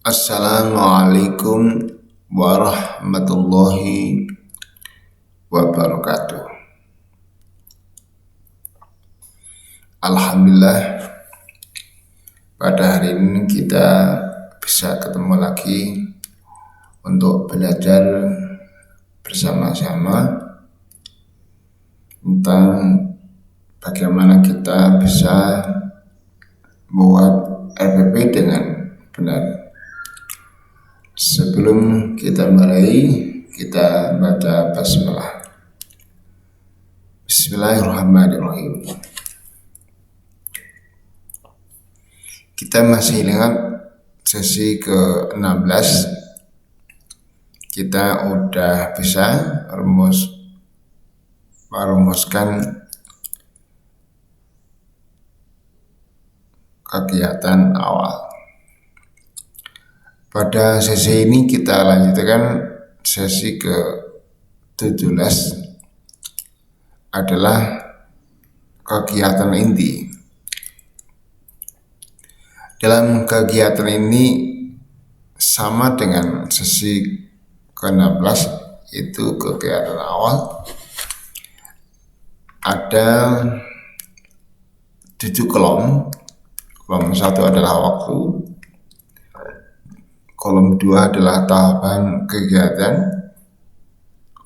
Assalamualaikum warahmatullahi wabarakatuh. Alhamdulillah, pada hari ini kita bisa ketemu lagi untuk belajar bersama-sama tentang bagaimana kita bisa membuat RPP dengan benar. Sebelum kita mulai, kita baca basmalah. Bismillahirrahmanirrahim. Kita masih ingat sesi ke-16. Kita udah bisa merumuskan kegiatan awal. Pada sesi ini kita lanjutkan sesi ke-17 adalah kegiatan inti. Dalam kegiatan ini sama dengan sesi ke-16, itu kegiatan awal. Ada 7 kolom. Kolom 1 adalah waktu, kolom 2 adalah tahapan kegiatan,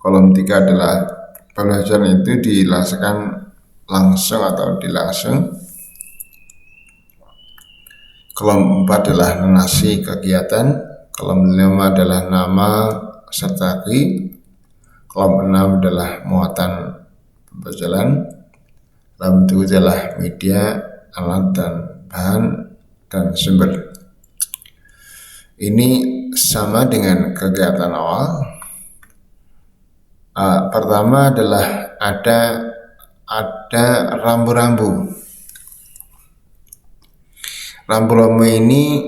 kolom 3 adalah pembelajaran itu dilaksanakan langsung atau dilangsung, kolom 4 adalah narasi kegiatan, kolom 5 adalah nama serta kolom 6 adalah muatan pembelajaran, kolom 7 adalah media, alat dan bahan dan sumber. Ini sama dengan kegiatan awal. Pertama adalah ada rambu-rambu. Rambu-rambu ini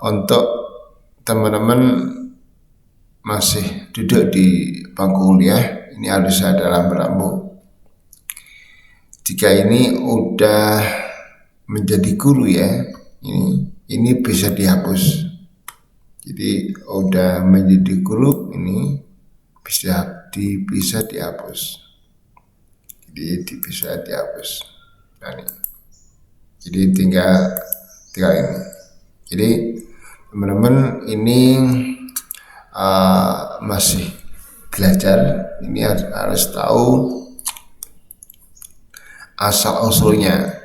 untuk teman-teman masih duduk di bangku kuliah, ini harus ada rambu-rambu. Jika ini udah menjadi guru ya, ini bisa dihapus. Jadi udah menjadi guru, ini bisa dihapus. Jadi bisa dihapus. Jadi tinggal ini. Jadi teman-teman ini masih belajar, ini harus tahu asal usulnya.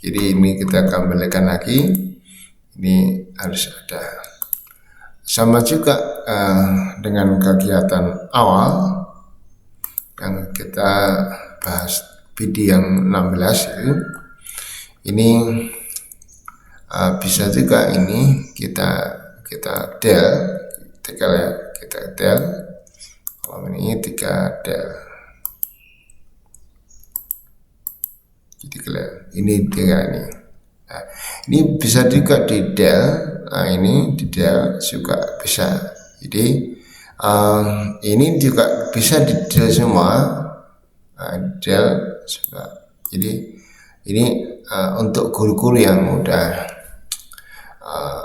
Jadi ini kita kembalikan lagi, ini harus ada. Sama juga dengan kegiatan awal yang kita bahas video yang 16 itu, ini bisa juga ini kita del, kalau ini 3 del. Jadi ini 3 ini. Nah, ini bisa juga di del. Nah, ini di del juga bisa. Jadi ini juga bisa di del semua. Del juga. Jadi ini untuk guru-guru yang udah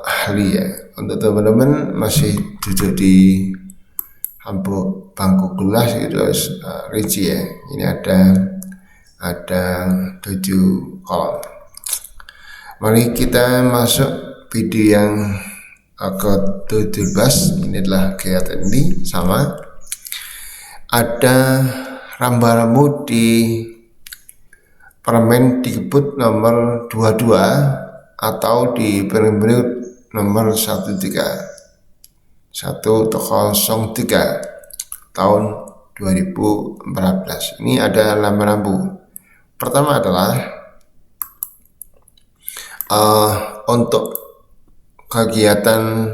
ahli ya. Untuk teman-teman masih duduk di bangku kelas itu harus rinci ya. Ini ada 7 kolom. Mari kita masuk video yang ke-17. Ini adalah kegiatan ini sama. Ada rambu-rambu di Permendikbud nomor 22 atau di Permendikbud nomor 13 tahun 2014. Ini ada rambu-rambu. Pertama adalah untuk kegiatan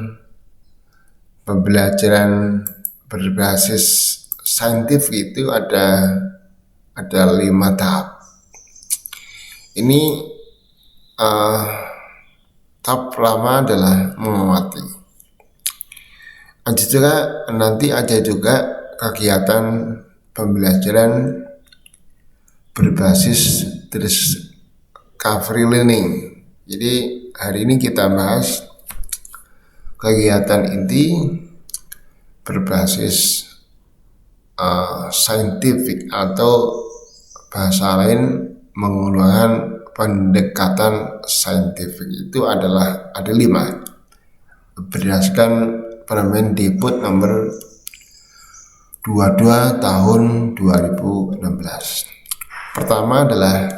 pembelajaran berbasis saintifik itu ada 5 tahap. Ini tahap pertama adalah mengamati. Nanti ada juga kegiatan pembelajaran berbasis discovery learning. Jadi hari ini kita bahas kegiatan inti berbasis saintifik atau bahasa lain menggunakan pendekatan saintifik itu adalah ada 5 berdasarkan Permendikbud nomor 22 tahun 2016. Pertama adalah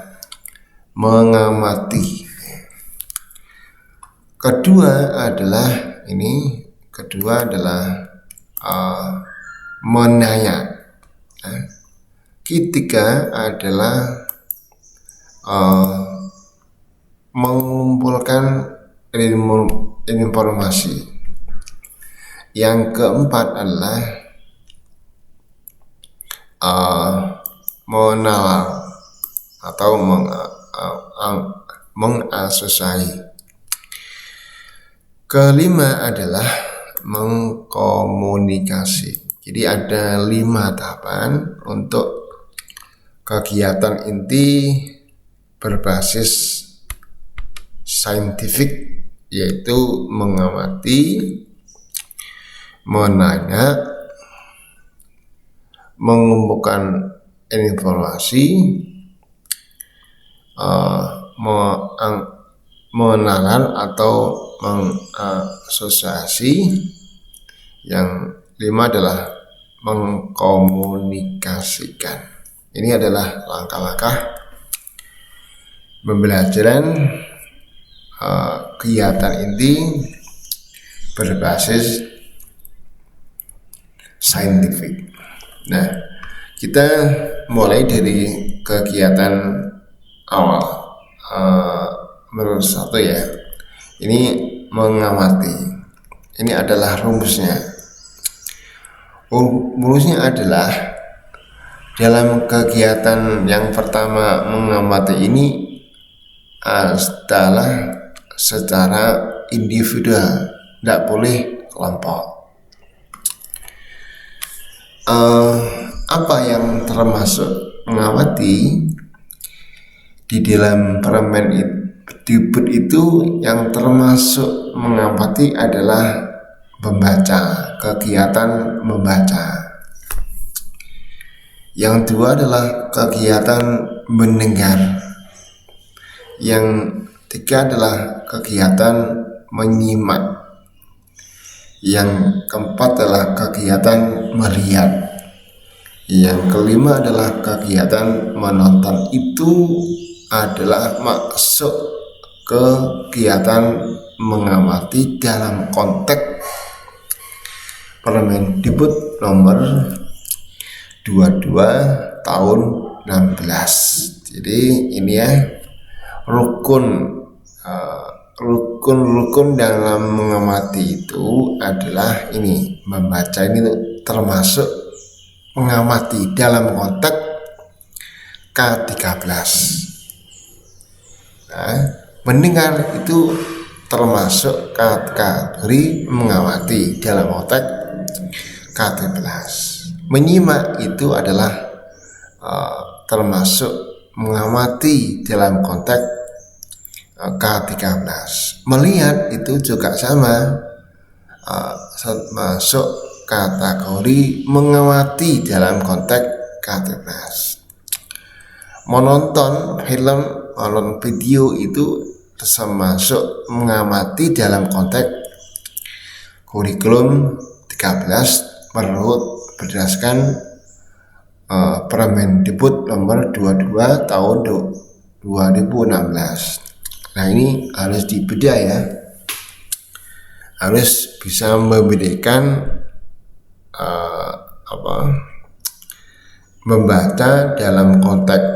mengamati. Kedua adalah menanya. Ketiga adalah mengumpulkan informasi. Yang keempat adalah menalar atau mengasosiasi. Kelima adalah mengkomunikasi. Jadi ada 5 tahapan untuk kegiatan inti berbasis saintifik, yaitu mengamati, menanya, mengumpulkan informasi, menalar atau mengasosiasi. Yang 5 adalah mengkomunikasikan. Ini adalah langkah-langkah pembelajaran kegiatan inti berbasis saintifik. Nah, kita mulai dari kegiatan awal. Menurut satu ya, ini mengamati. Ini adalah rumusnya. Rumusnya adalah dalam kegiatan yang pertama mengamati ini adalah secara individual, tidak boleh kelompok. Apa yang termasuk mengamati di dalam Permendikbud itu? Yang termasuk mengamati adalah membaca, kegiatan membaca. Yang 2 adalah kegiatan mendengar. Yang 3 adalah kegiatan menyimak. Yang keempat adalah kegiatan melihat. Yang kelima adalah kegiatan menonton. Itu adalah masuk kegiatan mengamati dalam konteks Permendikbud nomor 22 tahun 16. Jadi ini ya rukun dalam mengamati itu adalah ini, membaca ini termasuk mengamati dalam konteks K13. Nah, mendengar itu termasuk kategori mengamati dalam konteks K13. Menyimak itu adalah termasuk mengamati dalam konteks K13. Melihat itu juga sama, masuk kategori mengamati dalam konteks K13. Menonton film, menonton video itu termasuk mengamati dalam konteks kurikulum 13 menurut berdasarkan Permendikbud nomor 22 tahun 2016. Nah, ini harus dibedah ya, harus bisa membedakan membaca dalam konteks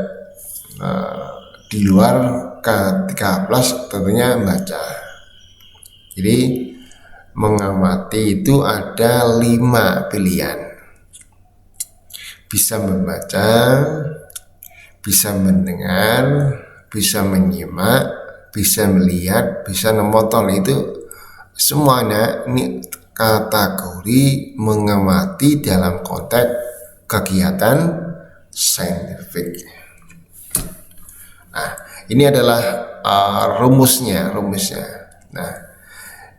di luar K13 tentunya membaca. Jadi mengamati itu ada 5 pilihan. Bisa membaca, bisa mendengar, bisa menyimak, bisa melihat, bisa menonton. Itu semuanya ini kategori mengamati dalam konteks kegiatan saintifik. Nah, ini adalah rumusnya. Nah,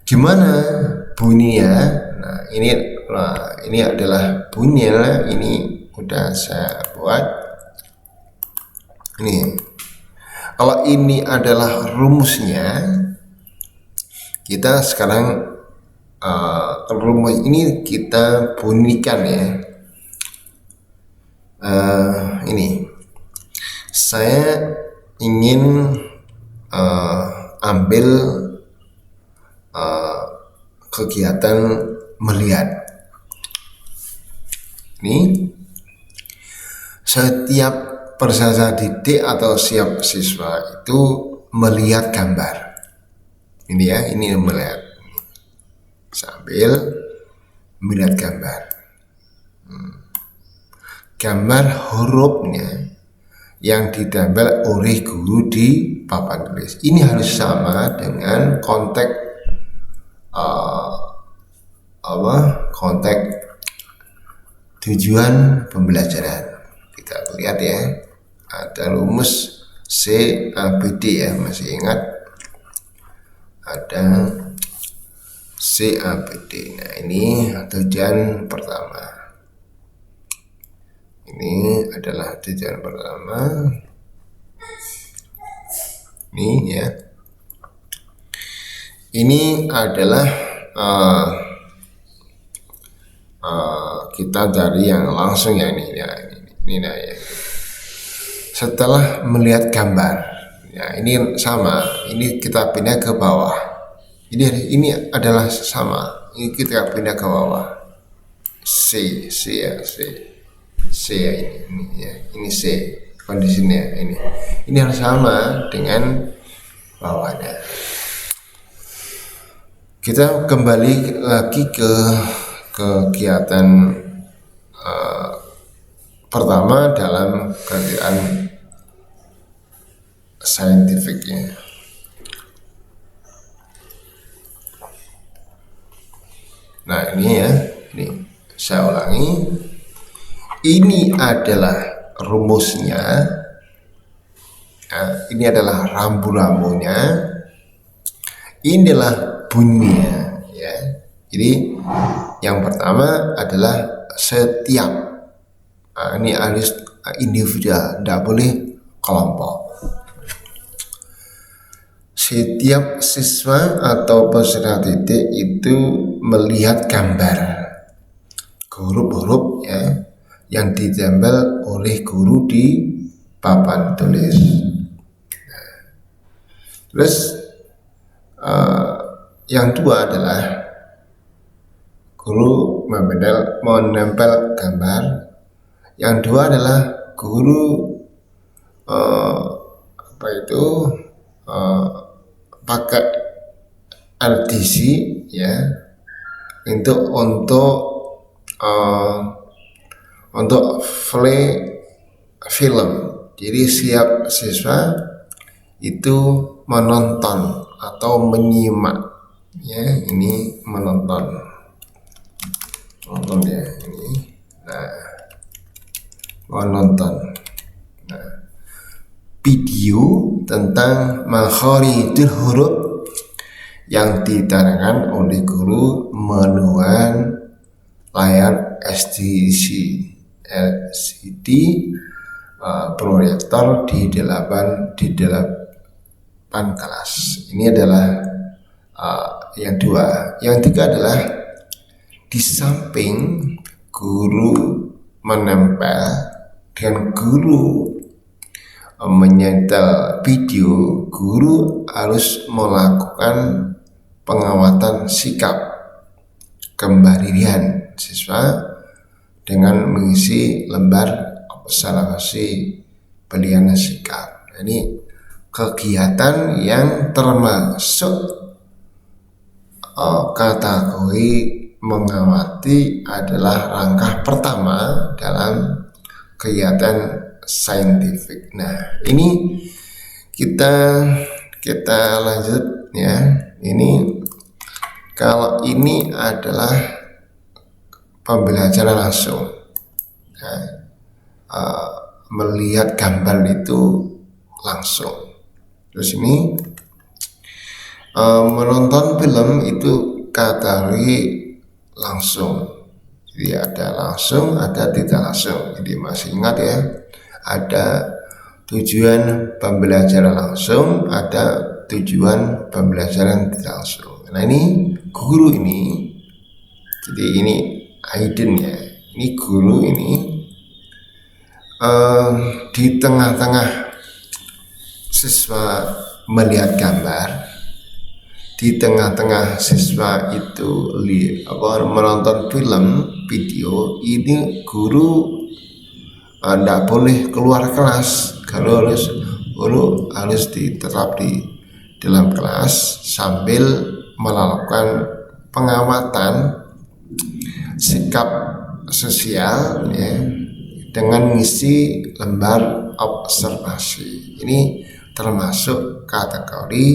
gimana bunyinya? Nah, ini adalah bunyinya. Ini udah saya buat. Ini. Kalau ini adalah rumusnya, kita sekarang rumus ini kita bunyikan ya. Ini saya ingin ambil kegiatan melihat. Ini setiap peserta didik atau siap siswa itu melihat gambar. Ini ya, ini melihat. Sambil melihat gambar. Gambar hurufnya yang ditempel oleh guru di papan tulis. Ini harus sama dengan konteks konteks tujuan pembelajaran. Kita lihat ya, ada rumus CABD ya, masih ingat? Ada CABD. Nah, ini tujuan pertama. Ini adalah tujuan pertama. Ini ya. Ini adalah kita dari yang langsung ya ini ya. Ini nah ya. Setelah melihat gambar, ya ini sama. Ini kita pindah ke bawah. Ini adalah sama. Ini kita pindah ke bawah. C ya. Ini ya, ini C kondisinya ini harus sama dengan bawahnya. Kita kembali lagi ke kegiatan pertama dalam kegiatan saintifiknya. Nah ini ya, ini saya ulangi. Ini adalah rumusnya. Nah, ini adalah rambu-rambunya. Inilah bunyinya. Ya. Jadi yang pertama adalah setiap. Nah, ini harus individual, tidak boleh kelompok. Setiap siswa atau peserta didik itu melihat gambar huruf-huruf ya yang ditempel oleh guru di papan tulis. Nah, terus yang dua adalah guru menempel gambar. Yang dua adalah guru pakai RDC ya untuk film. Jadi siap siswa itu menonton atau menyimak ya, ini menonton ya ini. Nah, menonton. Nah, video tentang makharijul huruf yang ditayangkan oleh guru menuan layar LCD proyektor di delapan kelas. Ini adalah yang dua. Yang tiga adalah di samping guru menempel dan guru menyetel video, guru harus melakukan pengamatan sikap kemandirian siswa dengan mengisi lembar observasi pilihan sikap. Ini kegiatan yang termasuk kategori mengamati adalah langkah pertama dalam kegiatan saintifik. Nah, ini kita lanjut ya. Ini kalau ini adalah pembelajaran langsung. Nah, melihat gambar itu langsung. Terus ini menonton film itu kategori langsung. Jadi ada langsung, ada tidak langsung. Jadi masih ingat ya, ada tujuan pembelajaran langsung, ada tujuan pembelajaran tidak langsung. Nah ini guru ini, jadi ini Aiden ya, ini guru ini di tengah-tengah siswa melihat gambar, di tengah-tengah siswa itu menonton film video, ini guru tidak boleh keluar kelas. Kalau harus tetap di dalam kelas sambil melakukan pengamatan sikap sosial ya, dengan mengisi lembar observasi. Ini termasuk kategori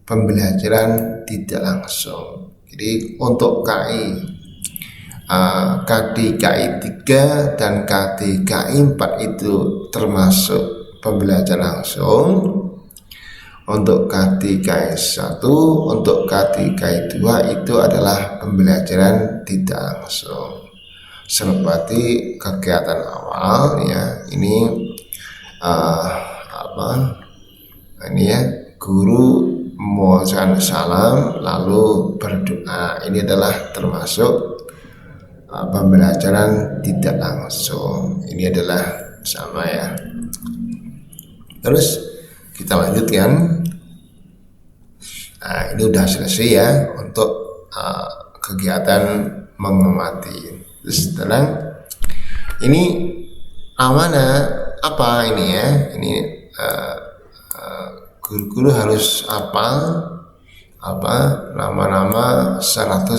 pembelajaran tidak langsung. Jadi untuk KDKI 3 dan KDKI 4 itu termasuk pembelajaran langsung. Untuk KDKI 1, untuk KDKI 2 itu adalah pembelajaran tidak langsung. Seperti kegiatan awal ya, ini ini ya, guru mengucapkan salam lalu berdoa. Ini adalah termasuk pembelajaran tidak langsung. Ini adalah sama ya. Terus kita lanjutkan. Nah ini udah selesai ya untuk kegiatan mengamati. Terus sekarang ini amanah apa ini ya? Ini guru-guru harus apa nama-nama 101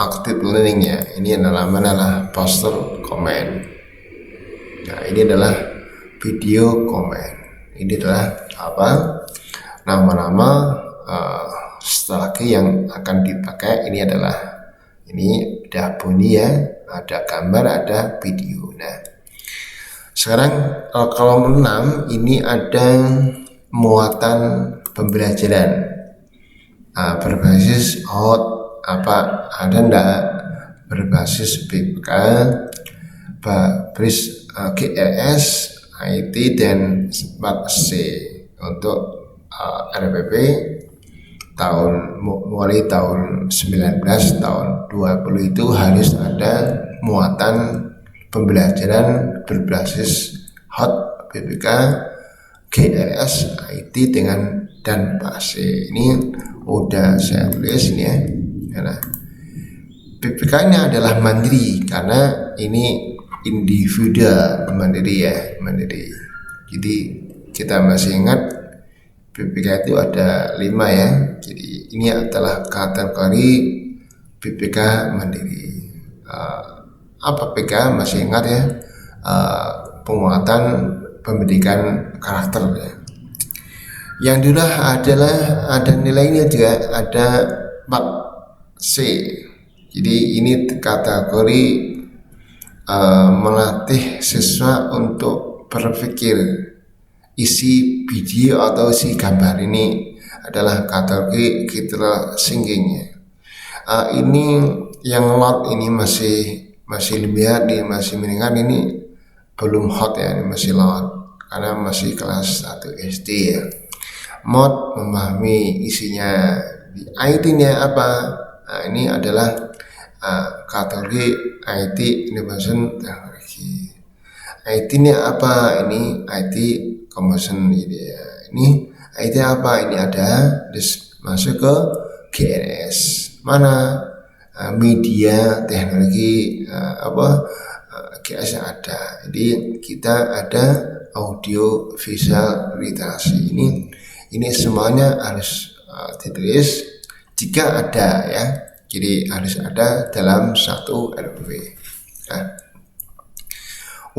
active learning ya. Ini adalah poster comment. Nah ini adalah video comment. Ini adalah nama-nama strategi yang akan dipakai. Ini udah bunyi ya, ada gambar, ada video. Nah sekarang kalau 6 ini ada muatan pembelajaran berbasis ada enggak berbasis BPK, berbasis GLS, IT dan Smart C. Untuk RPP mulai tahun 19 tahun 20 itu harus ada muatan pembelajaran berbasis hot BPK, GLS, IT dan PAC. Ini udah saya tulis ini ya. Nah, BPK-nya adalah mandiri karena ini individual, mandiri. Jadi kita masih ingat BPK itu ada 5 ya. Jadi ini adalah kategori BPK mandiri. Apa PK masih ingat ya? Penguatan pendidikan karakter ya. Yang dulu ada nilainya juga, ada 4C. Jadi ini kategori melatih siswa untuk berpikir. Isi video atau isi gambar ini adalah kategori critical thinking ya. Ini yang lot ini masih lihat di masih mendengar, ini belum hot ya, ini masih lot karena masih kelas 1 SD ya. Mod memahami isinya. Di IT-nya apa? Nah, ini adalah kategori IT Innovation Technology. IT-nya apa? Ini IT Commercial Media. Ini IT apa? Ini ada masuk ke GLS. Mana? Media teknologi GLS ada. Jadi kita ada audio visual literasi. Ini semuanya harus ditulis jika ada ya. Jadi harus ada dalam satu RPP. Nah,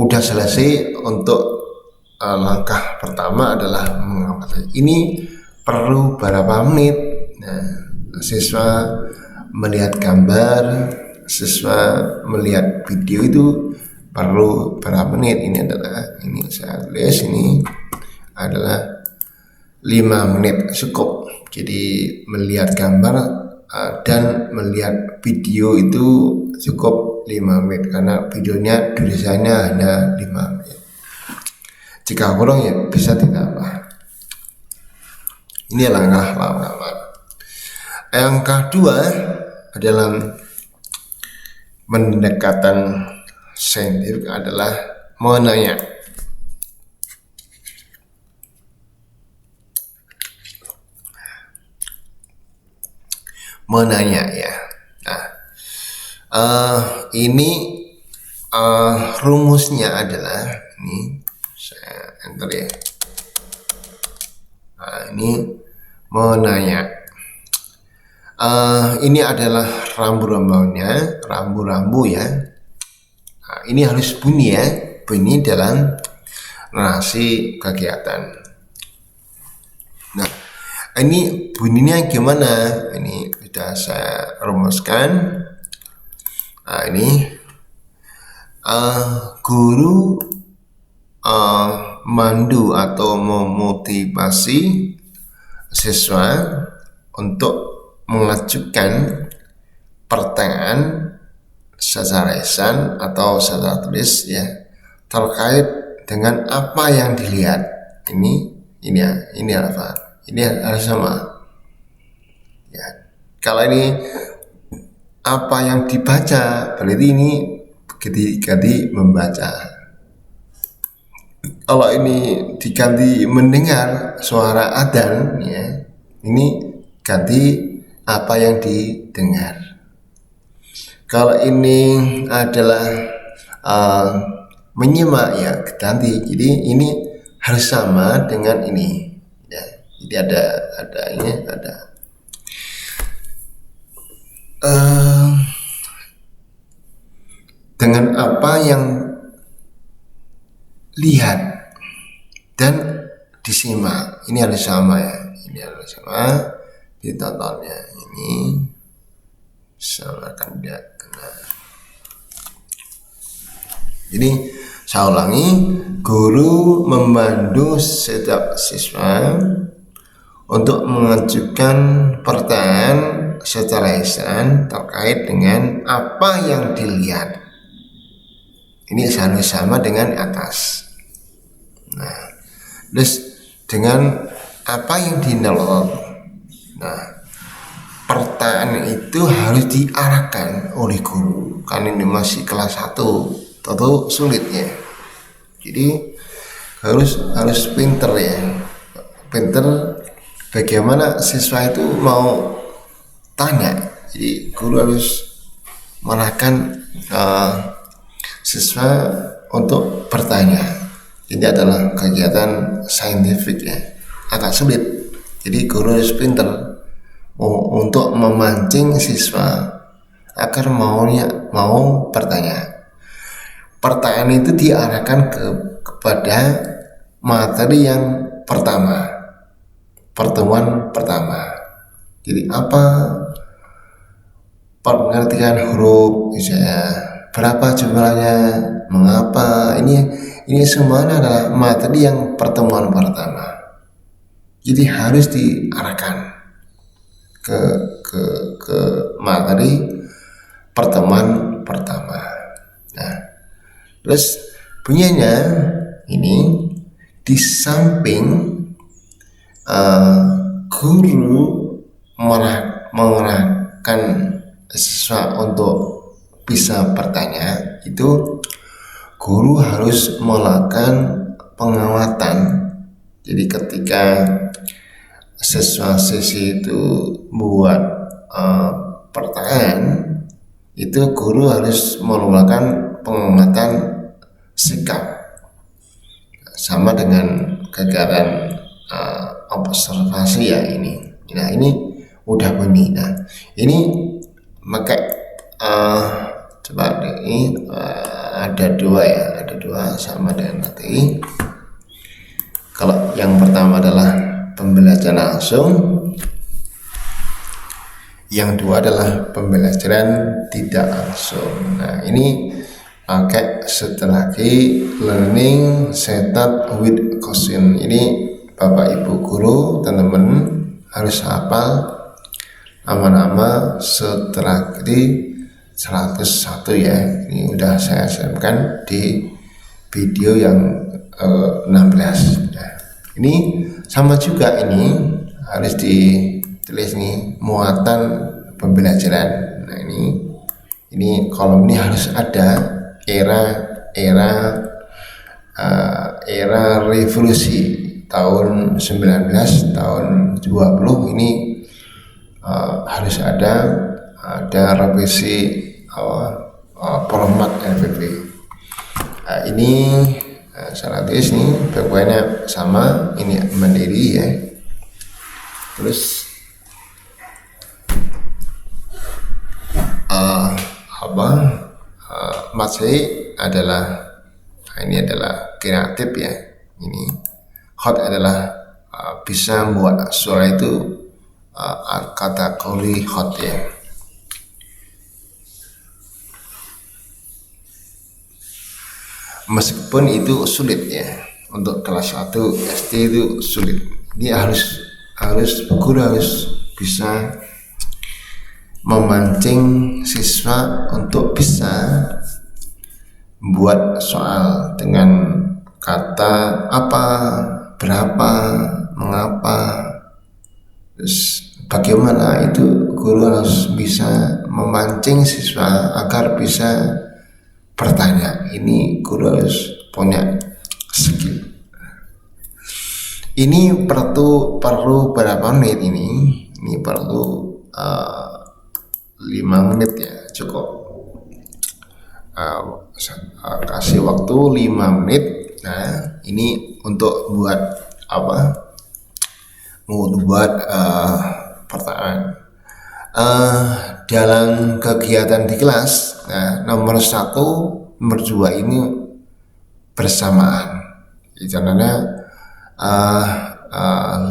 udah selesai untuk langkah pertama adalah mengamati. Ini perlu berapa menit? Nah, siswa melihat gambar, siswa melihat video itu perlu berapa menit? Ini saya tulis ini adalah 5 menit cukup. Jadi melihat gambar dan melihat video itu cukup 5 menit karena videonya durasinya hanya 5 menit. Jika kurang ya bisa ditambah. Ini langkah pertama. Yang kedua adalah pendekatan saintifik adalah menanya. Menanya ya. Nah, ini rumusnya adalah ini saya enter ya. Nah, ini menanya. Ini adalah rambu-rambu ya. Nah, ini harus bunyi ya, bunyi dalam narasi kegiatan. Nah, ini bunyinya gimana? Ini sudah saya rumuskan. Nah, ini guru mandu atau memotivasi siswa untuk mengajukan pertanyaan secara lisan atau secara tulis ya terkait dengan apa yang dilihat. Ini apa? Ini harus sama. Ya, kalau ini apa yang dibaca berarti ini diganti membaca. Kalau ini diganti mendengar suara adzan ya, ini ganti apa yang didengar. Kalau ini adalah menyimak ya ganti. Jadi ini harus sama dengan ini. Ya, jadi ada dengan apa yang lihat dan disimak. Ini harus sama ya. Ini harus sama. Ditontonnya ini sama kan tidak kena. Jadi saya ulangi, guru memandu setiap siswa untuk mengajukan pertanyaan secara lisan terkait dengan apa yang dilihat. Ini harus sama dengan atas. Nah, terus dengan apa yang dinolong. Nah, pertanyaan itu harus diarahkan oleh guru. Kan ini masih kelas 1, tentu sulit ya. Jadi harus pinter ya. Pinter bagaimana siswa itu mau tanya. Jadi guru harus mengarahkan siswa untuk bertanya. Ini adalah kegiatan saintifik ya. Agak sulit. Jadi guru harus pinter untuk memancing siswa agar mau bertanya. Pertanyaan itu diarahkan kepada materi yang pertama, pertemuan pertama. Jadi apa pengertian huruf, misalnya berapa jumlahnya, mengapa, ini semuanya adalah materi yang pertemuan pertama. Jadi harus diarahkan ke materi pertemuan pertama. Nah, terus bunyinya ini di samping guru mengarahkan siswa untuk bisa bertanya, itu guru harus melakukan pengamatan. Jadi ketika siswa-siswi itu buat pertanyaan, itu guru harus melakukan pengamatan sikap sama dengan kegiatan observasi ya ini. Nah, ini udah bunyi. Nah, ini pakai coba ini ada dua sama dengan nanti. Kalau yang pertama adalah pembelajaran langsung, yang kedua adalah pembelajaran tidak langsung. Nah, ini pakai strategi learning setup with question. Ini Bapak Ibu guru, teman-teman harus hafal nama-nama strategi 101 ya. Ini udah saya share-kan di video yang 16. Nah, ini sama juga, ini harus ditulis nih muatan pembelajaran. Nah, ini kolom ini harus ada era revolusi tahun 19, tahun 20, ini harus ada revisi format RPP. Ini salah tulis nih, pokoknya sama, ini mandiri ya. Terus materi adalah, ini adalah kreatif ya. Ini hot adalah bisa membuat suara itu kategori hot ya. Meskipun itu sulit ya, untuk kelas 1 SD itu sulit. Dia guru harus bisa memancing siswa untuk bisa buat soal dengan kata apa, berapa, mengapa, terus bagaimana. Itu guru harus bisa memancing siswa agar bisa bertanya. Ini guru harus punya skill. Ini perlu berapa menit ini? Ini perlu 5 menit ya, cukup. Kasih waktu 5 menit. Nah, ini untuk buat apa? Membuat pertanyaan dalam kegiatan di kelas. Nah, nomor 1, nomor 2 ini bersamaan. Caranya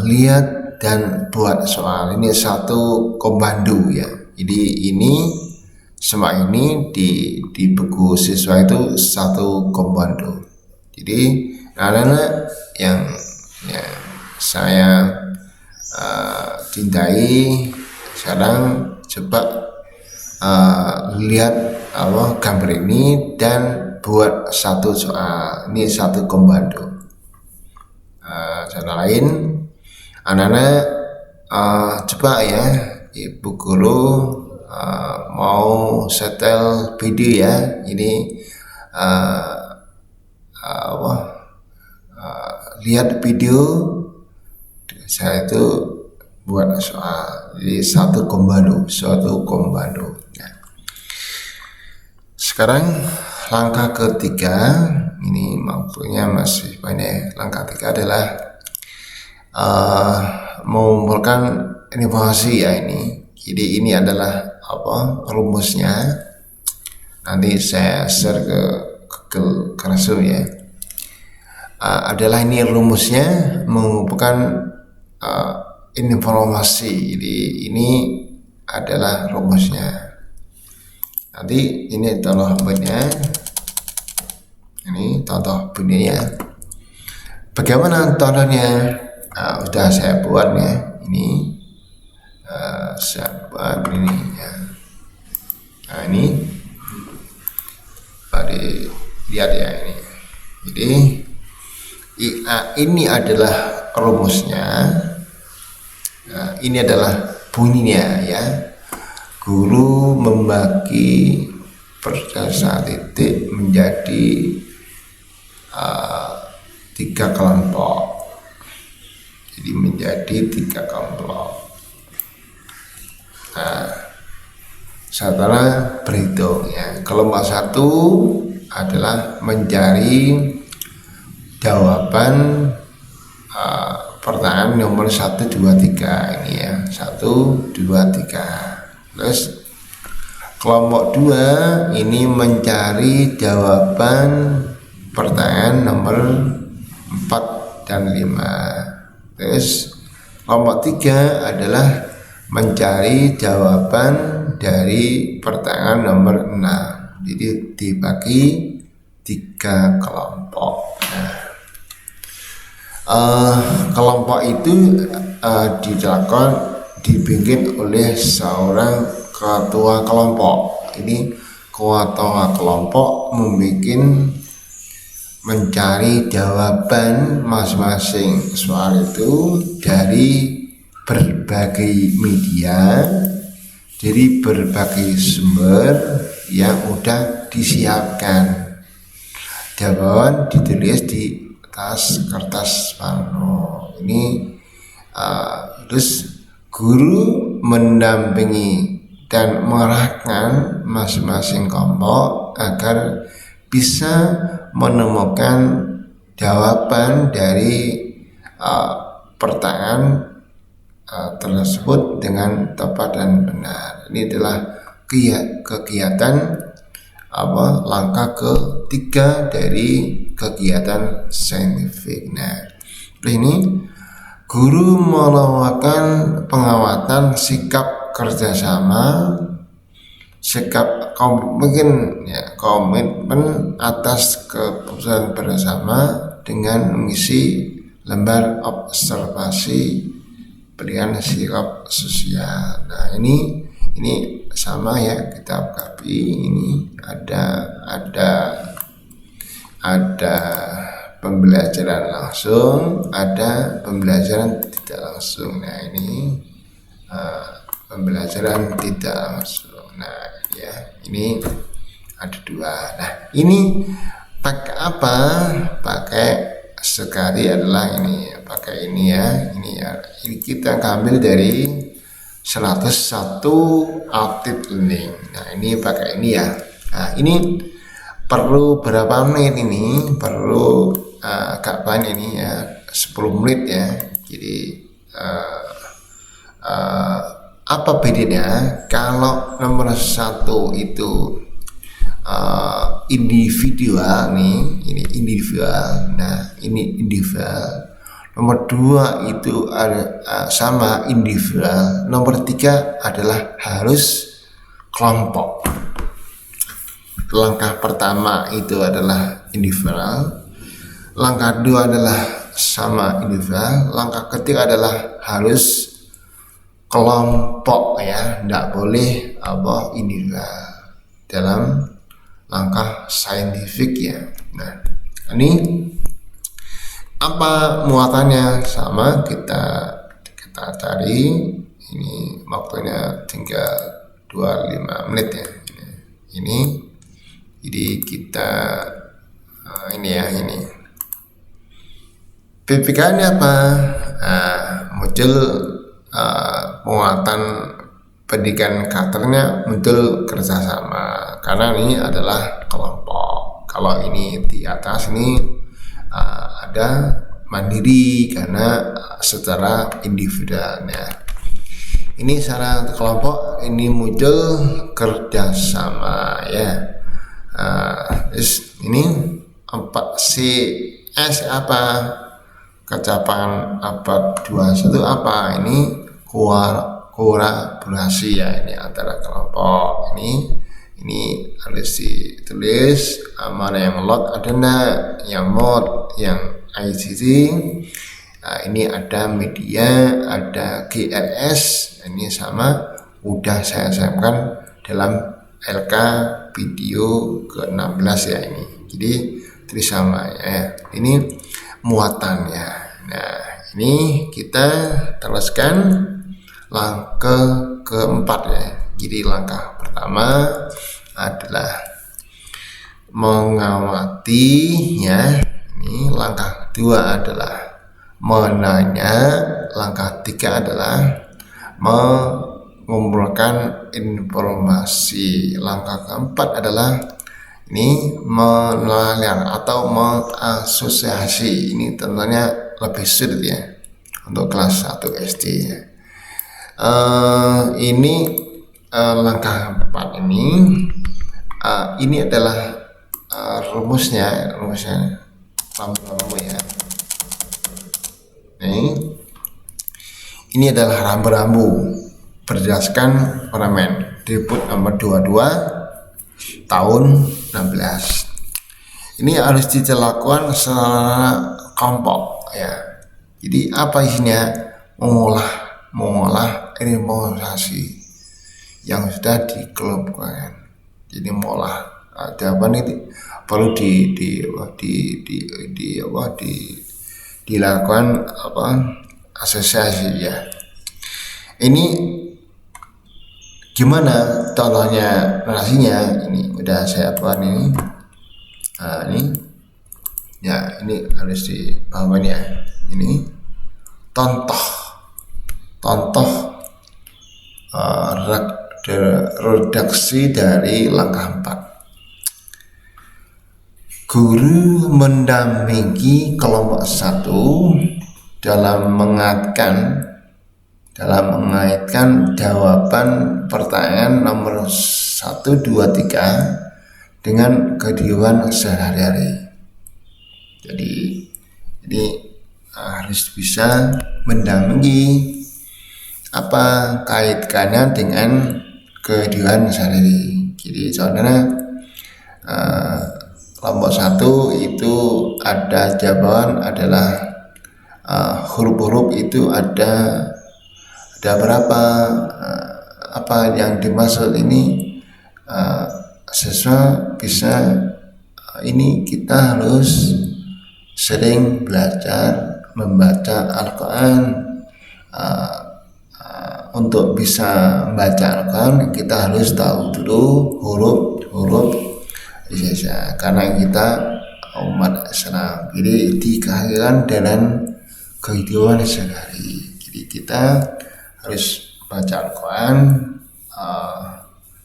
lihat dan buat soal. Ini satu komando ya. Jadi ini semua ini di buku siswa itu satu komando. Jadi anak-anak yang ya, saya cintai, sekarang coba lihat gambar ini dan buat satu soal. Ini satu komando. Cara lain, anak-anak coba ya, Ibu guru mau setel video ya. Ini lihat video saya itu buat soal. Jadi satu komando. Ya. Sekarang langkah ketiga, ini waktunya masih banyak. Langkah ketiga adalah mengumpulkan informasi ya ini. Jadi ini adalah rumusnya. Nanti saya share ke Google Classroom ya. Adalah ini rumusnya, mengumpulkan informasi. Jadi ini adalah rumusnya. Nanti ini contoh bunyinya. Ini contoh bunyinya. Bagaimana contohnya? Udah saya buat ya. Ini saya buat ini ya. Nah, ini lihat ya ini. Jadi ini adalah rumusnya. Nah, ini adalah bunyinya ya. Guru membagi berdasar titik menjadi 3 kelompok. Jadi menjadi 3 kelompok. Nah, setelah berhitung ya, kelompok 1 adalah mencari jawaban pertanyaan nomor 1, 2, 3 ini ya, 1, 2, 3. Terus kelompok 2 ini mencari jawaban pertanyaan nomor 4 dan 5. Terus kelompok 3 adalah mencari jawaban dari pertanyaan nomor 6. Jadi dibagi 3 kelompok. Nah, kelompok itu dibikin oleh seorang ketua kelompok. Ini ketua kelompok mencari jawaban masing-masing soal itu dari berbagai media, dari berbagai sumber yang udah disiapkan. Jawaban ditulis di atas kertas Parno. Ini terus guru mendampingi dan mengarahkan masing-masing kelompok agar bisa menemukan jawaban dari pertanyaan tersebut dengan tepat dan benar. Ini adalah kegiatan langkah ketiga dari kegiatan saintifik. Nah, ini guru melakukan pengamatan sikap kerjasama, sikap komitmen atas keputusan bersama dengan mengisi lembar observasi pilihan sikap sosial. Nah, ini sama ya, kita kapi. Ini ada pembelajaran langsung, ada pembelajaran tidak langsung. Nah, ini pembelajaran tidak langsung. Nah, ya, ini ada 2. Nah, ini pakai apa? Pakai sekali adalah ini, pakai ini ya. Ini kita ambil dari 101 active learning. Nah, ini pakai ini ya. Nah, ini perlu berapa menit ini? Perlu agak banyak ini ya, 10 menit ya. Jadi apa bedanya kalau nomor 1 itu individual nih, ini individual. Nah, ini individual. Nomor 2 itu ada sama individual. Nomor 3 adalah harus kelompok. Langkah pertama itu adalah individual. Langkah 2 adalah sama individual. Langkah ketiga adalah harus kelompok ya, tidak boleh individual dalam langkah saintifik ya. Nah, ini apa muatannya? Sama, kita cari. Ini waktunya tinggal 25 menit ya. Ini jadi kita ini ya, ini PPK-nya apa? Muncul muatan pendidikan karakternya, muncul kerjasama, karena ini adalah kelompok. Kalau ini di atas ini ada mandiri karena secara individualnya. Ini secara kelompok, ini muncul kerjasama ya. Ini 4CS apa? Kecapan abad 21 apa? Ini kolaborasi ya, ini antara kelompok. Ini harus ditulis mana yang lot, ada yang mod, yang ICT. Nah, ini ada media, ada GLS. Ini sama, udah saya siapkan dalam LK video ke-16 ya ini. Jadi tulis sama ya. Ini muatannya. Nah, ini kita teruskan langkah keempat ya. Jadi langkah pertama adalah mengamati ya. Ini langkah 2 adalah menanya. Langkah 3 adalah mengumpulkan informasi. Langkah keempat adalah ini menelaah atau mengasosiasi. Ini tentunya lebih sulit ya untuk kelas 1 SD ya. Ini langkah 4 ini adalah rumusnya rambu-rambu ya. Ini adalah rambu-rambu berdasarkan Permen Dikbud nomor 22 tahun 16. ini harus dilakukan secara kelompok ya. Jadi apa isinya? Mengolah informasi yang sudah dikelompokkan. Jadi mengolah jawaban itu perlu dilakukan asosiasi ya. Ini gimana contohnya narasinya? Ini udah saya buat ini. Nah, ini ya, ini harus dipahami ya. Ini contoh redaksi dari langkah 4. Guru mendampingi kelompok 1 dalam mengaitkan jawaban pertanyaan nomor 1, 2, 3 dengan kehidupan sehari-hari. Jadi ini harus bisa mendampingi apa kaitkannya dengan kehidupan sehari-hari. Jadi contohnya kelompok 1 itu ada jawaban adalah huruf-huruf itu ada berapa, apa yang dimaksud ini siswa bisa ini kita harus sering belajar membaca Al-Quran. Untuk bisa membaca Al-Quran kita harus tahu dulu huruf Indonesia karena kita umat Islam. Jadi dikaitkan dengan kehidupan sehari-hari. Jadi kita harus baca Al-Quran,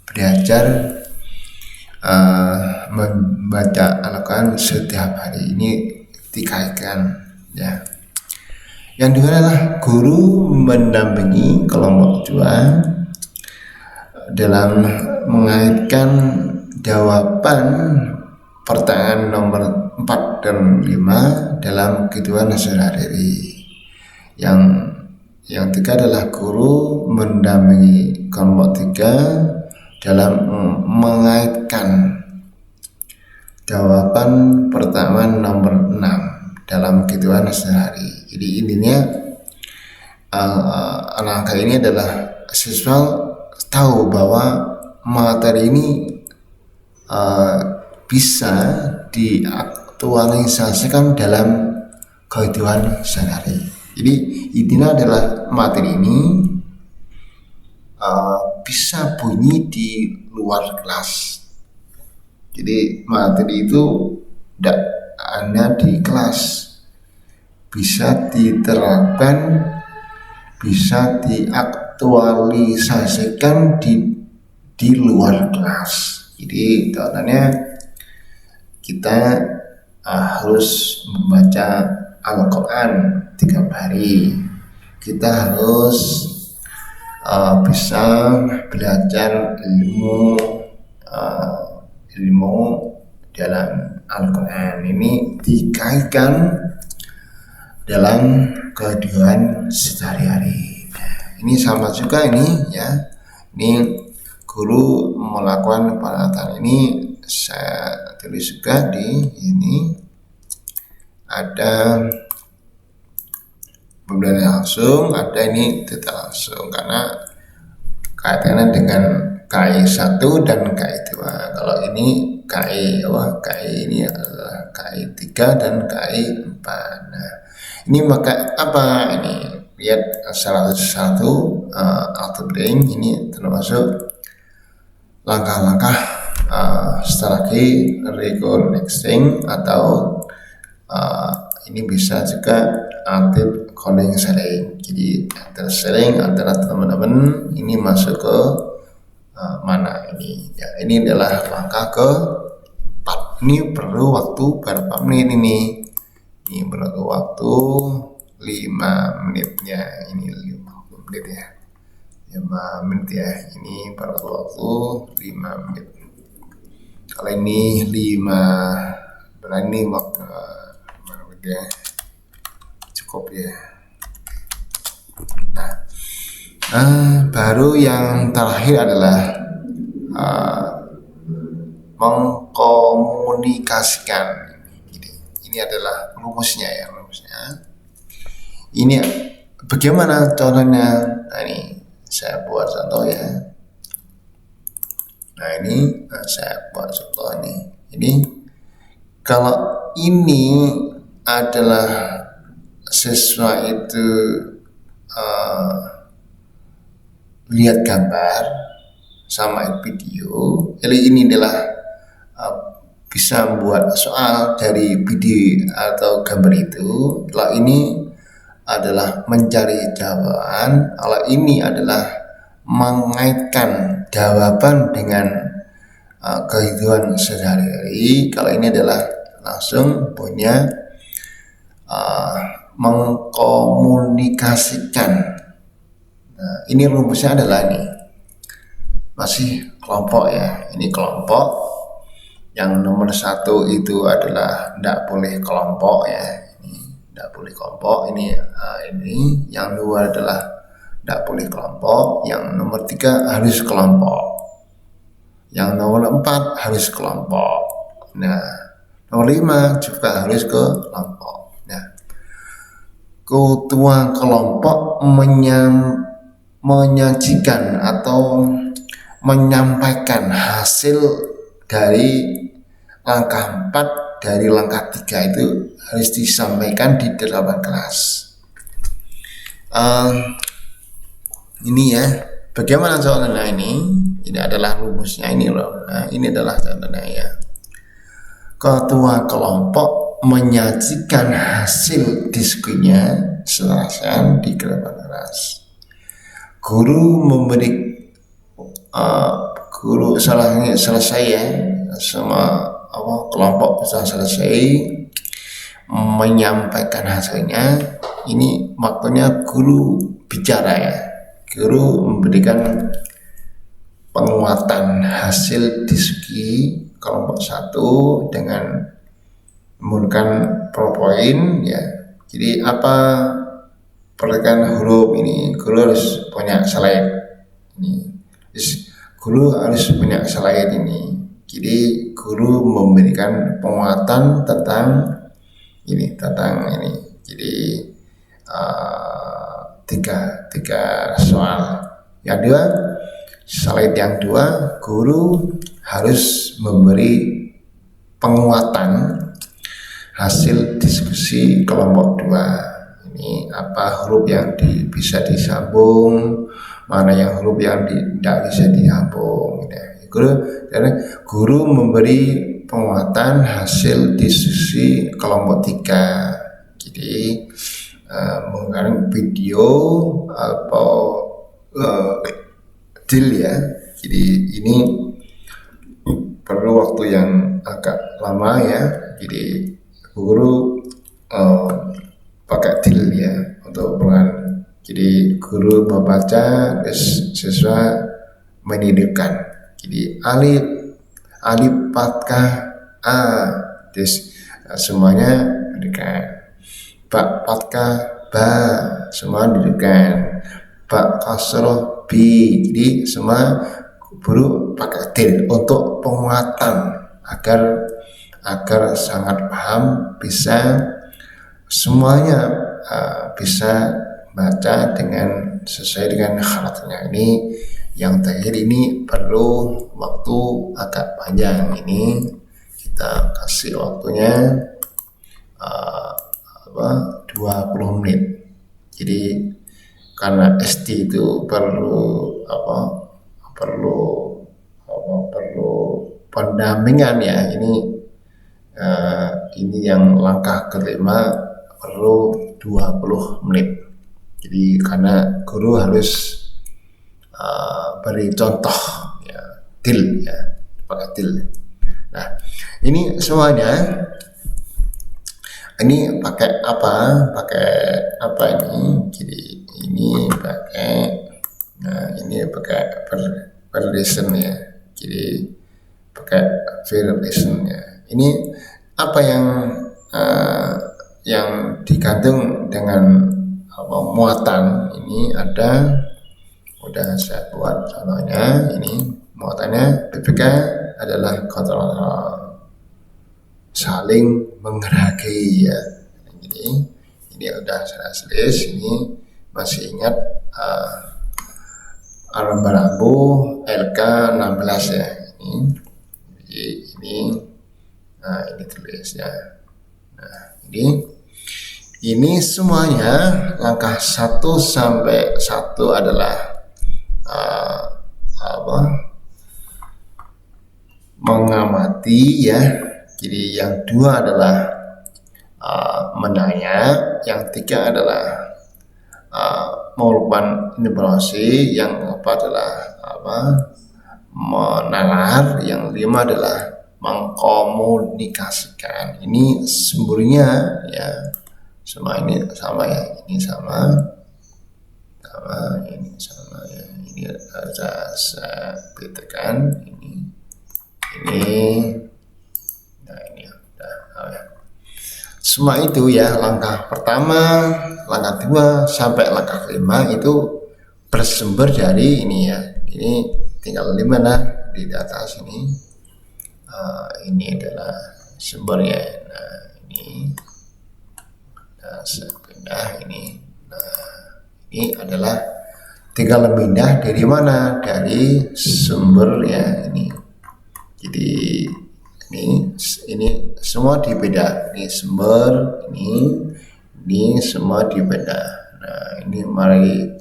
belajar membaca Al-Quran setiap hari. Ini dikaitkan ya. Yang kedua adalah guru mendampingi kelompok 2 dalam mengaitkan jawaban pertanyaan nomor 4 dan 5 dalam kehidupan sehari-hari. Yang ketiga adalah guru mendampingi kelompok 3 dalam mengaitkan jawaban pertanyaan nomor 6 dalam kehidupan sehari. Jadi intinya langkah ini adalah siswa tahu bahwa materi ini bisa diaktualisasikan dalam kehidupan sehari-hari. Jadi intinya adalah materi ini bisa bunyi di luar kelas. Jadi materi itu tidak hanya di kelas, bisa diterapkan, bisa diaktualisasikan di luar kelas. Jadi contohnya kita harus membaca Al-Quran 3 hari. Kita harus bisa belajar ilmu dalam Al-Quran. Ini dikaitkan dalam kehidupan sehari-hari. Ini sama juga ini ya. Ini guru melakukan penelitian ini saya tulis juga di ini ada pembelajaran langsung, ada ini tidak langsung karena kaitannya dengan KI 1 dan KI 2. Kalau ini KI ini adalah KI 3 dan KI 4. Nah, ini maka apa ini? Lihat salah satu outputting ini termasuk langkah-langkah strategi reconnecting atau ini bisa juga aktif coding sharing. Jadi antara sharing antara teman-teman ini masuk ke mana ini ya. Ini adalah langkah ke-4. Ini perlu waktu berapa menit ini perlu waktu 5 menitnya. Ini 5 menit ya, 5 menit ya. Ini perlu waktu 5 menit. Kalau ini 5 berani waktu ya cukup ya. Baru yang terakhir adalah mengkomunikasikan. Ini adalah rumusnya ya, rumusnya. Ini bagaimana contohnya? Nah, ini saya buat contoh ya. Nah, ini saya buat contoh nih. Ini kalau ini adalah siswa itu lihat gambar sama video, jadi ini adalah bisa membuat soal dari video atau gambar itu. Kalau ini adalah mencari jawaban, kalau ini adalah mengaitkan jawaban dengan kehidupan sehari-hari, kalau ini adalah langsung punya mengkomunikasikan. Nah, ini rumusnya adalah ini, masih kelompok ya. Ini kelompok. Yang nomor 1 itu adalah tidak boleh kelompok ya. Ini tidak boleh kelompok. Ini yang 2 adalah tidak boleh kelompok. Yang nomor 3 harus kelompok. Yang nomor 4 harus kelompok. Nah, nomor 5 juga harus kelompok. Nah, ketua kelompok menyajikan atau menyampaikan hasil dari langkah 4 dari langkah 3 itu harus disampaikan di dalam kelas. Ini ya, bagaimana soalnya ini? Ini adalah rumusnya ini loh. Nah, ini adalah contohnya ya. Ketua kelompok menyajikan hasil diskusinya selesai di depan kelas. Guru selesai ya, sama kelompok bisa selesai menyampaikan hasilnya. Ini waktunya guru bicara ya. Guru memberikan penguatan hasil diskusi kelompok 1 dengan menggunakan PowerPoint ya. Jadi apa perhatikan huruf ini, guru harus punya slide ini. Guru harus punya slide ini. Jadi guru memberikan penguatan tentang ini. Jadi tiga soal. Yang 2, slide yang 2, guru harus memberi penguatan hasil diskusi kelompok 2. Ini apa huruf yang bisa disambung, mana yang huruf yang tidak bisa disambung. Guru memberi penguatan hasil diskusi kelompok 3. Jadi menggunakan video atau deal ya. Jadi ini perlu waktu yang agak lama ya. Jadi guru pakai deal ya untuk peran. Jadi guru membaca, siswa menidurkan. Jadi alif fathah a, semuanya menidurkan. Ba fathah ba, semua menidurkan. Ba kasroh bi, jadi semua guru pakai deal untuk penguatan agar sangat paham, bisa semuanya bisa baca dengan sesuai dengan kharatnya. Ini yang terakhir, ini perlu waktu agak panjang. Ini kita kasih waktunya 20 menit. Jadi karena ST itu perlu pendampingan ya. Ini yang langkah kelima perlu 20 menit. Jadi karena guru harus beri contoh ya, deal ya, pakai deal. Nah, ini semuanya ini pakai apa ini? Jadi ini pakai version ya. Jadi pakai version ya. Ini apa yang digantung dengan muatan. Ini udah saya buat contohnya. Ini muatannya PPK adalah kontrol saling menghargai ya. Ini udah saya tulis, ini masih ingat rambu-rambu LK 16 ya. Ini tulis ya. Nah, ini semuanya langkah 1 sampai 1 adalah mengamati ya. Jadi yang 2 adalah menanya, yang 3 adalah melakukan interpretasi, yang 4 adalah menalar, yang 5 adalah mengkomunikasikan. Ini sumbernya ya, semua ini sama ya, ini sama ini sama ya, ini ada saya tekan ini nah ini udah ya. Semua itu ya, langkah pertama, langkah 2 sampai langkah 5 itu bersumber dari ini ya. Ini tinggal 5 lah di atas ini. Ini adalah sumbernya. Nah ini, saya pindah ini. Nah ini adalah tinggal pindah dari mana? Dari sumber ya ini. Jadi ini semua dibeda. Ini sumber, ini semua dibeda. Nah ini mari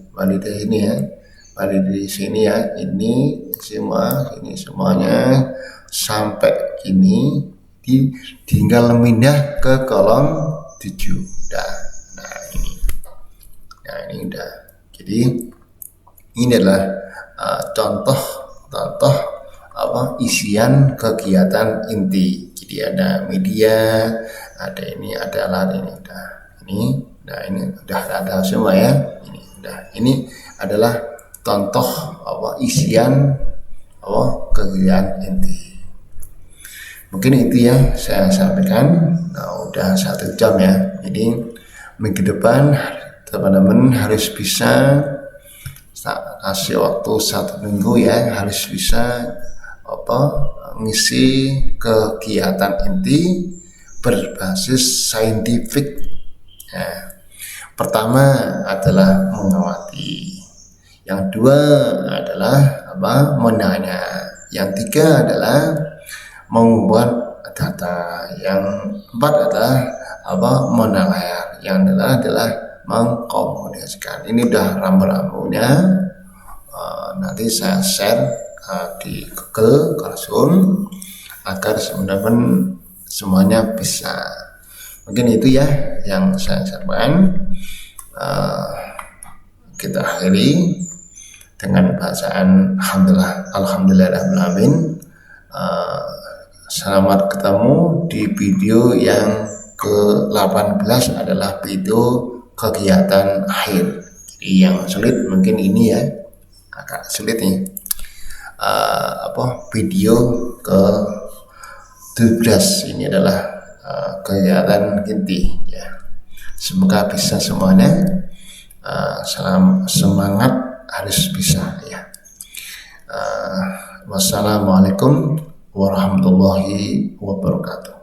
dari sini ya, mari dari sini ya. Ini semua, ini semuanya sampai gini, tinggal pindah ke kolom 7 udah. Nah ini udah. Jadi ini adalah contoh isian kegiatan inti. Jadi ada media, ada ini, ada alat, ini udah. Ini udah ada semua ya. Ini udah. Ini adalah contoh isian kegiatan inti. Mungkin itu ya saya sampaikan. Nah, udah 1 jam ya. Jadi minggu depan teman-teman harus bisa kasih waktu 1 minggu ya, harus bisa ngisi kegiatan inti berbasis saintifik. Nah, pertama adalah mengamati, yang 2 adalah menanya, yang 3 adalah membuat data, yang 4 adalah menalar, yang adalah mengkomunikasikan. Ini udah rambu-rambunya. Nanti saya share di Google Classroom agar teman-teman semuanya bisa. Mungkin itu ya yang saya sampaikan. Kita akhiri dengan bacaan Alhamdulillahirrahmanirrahim. Selamat ketemu di video yang ke-18 adalah video kegiatan akhir. Jadi yang sulit mungkin ini ya, agak sulit nih. Video ke-17 ini adalah kegiatan inti ya. Semoga bisa semuanya. Salam semangat, harus bisa ya. Wassalamualaikum warahmatullahi wabarakatuh.